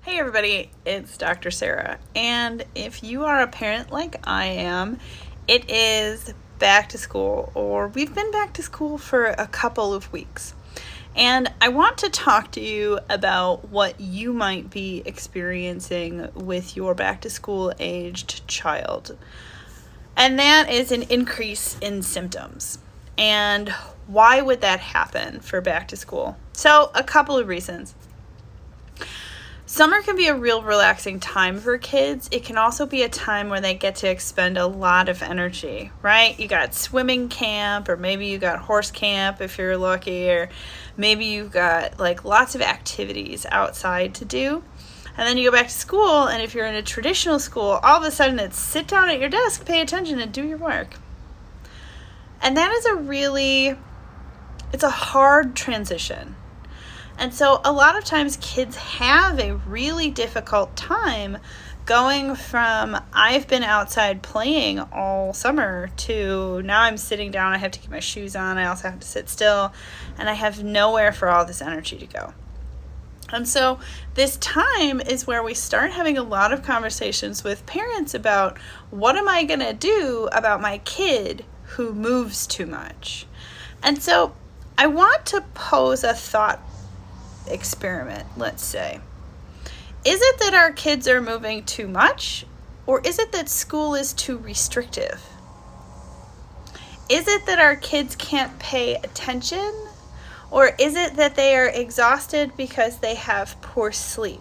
Hey everybody, it's Dr. Sarah, and if you are a parent like I am, it is back to school, or we've been back to school for a couple of weeks. And I want to talk to you about what you might be experiencing with your back to school aged child. And that is an increase in symptoms. And why would that happen for back to school? So, a couple of reasons. Summer can be a real relaxing time for kids. It can also be a time where they get to expend a lot of energy, right? You got swimming camp, or maybe you got horse camp if you're lucky, or maybe you've got like lots of activities outside to do. And then you go back to school, and if you're in a traditional school, all of a sudden it's sit down at your desk, pay attention, and do your work. And that is it's a hard transition. And so a lot of times kids have a really difficult time going from I've been outside playing all summer to now I'm sitting down, I have to keep my shoes on, I also have to sit still, and I have nowhere for all this energy to go. And so this time is where we start having a lot of conversations with parents about what am I going to do about my kid who moves too much. And so I want to pose a thought experiment, let's say. Is it that our kids are moving too much, or is it that school is too restrictive? Is it that our kids can't pay attention, or is it that they are exhausted because they have poor sleep?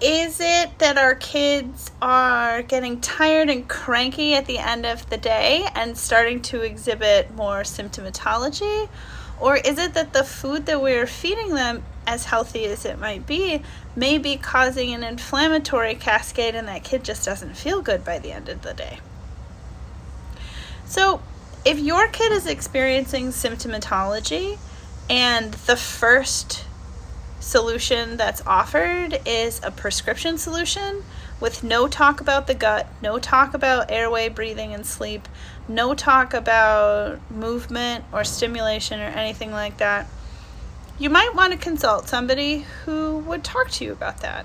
Is it that our kids are getting tired and cranky at the end of the day and starting to exhibit more symptomatology? Or is it that the food that we're feeding them, as healthy as it might be, may be causing an inflammatory cascade and that kid just doesn't feel good by the end of the day? So if your kid is experiencing symptomatology and the first solution that's offered is a prescription solution with no talk about the gut, no talk about airway, breathing, and sleep, no talk about movement or stimulation or anything like that, you might want to consult somebody who would talk to you about that.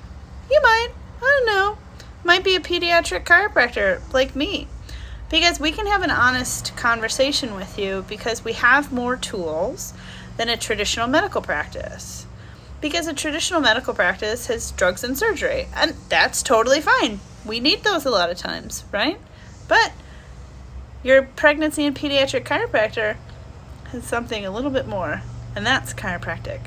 You might, I don't know, might be a pediatric chiropractor like me, because we can have an honest conversation with you because we have more tools than a traditional medical practice. Because a traditional medical practice has drugs and surgery, and that's totally fine. We need those a lot of times, right? But your pregnancy and pediatric chiropractor has something a little bit more, and that's chiropractic.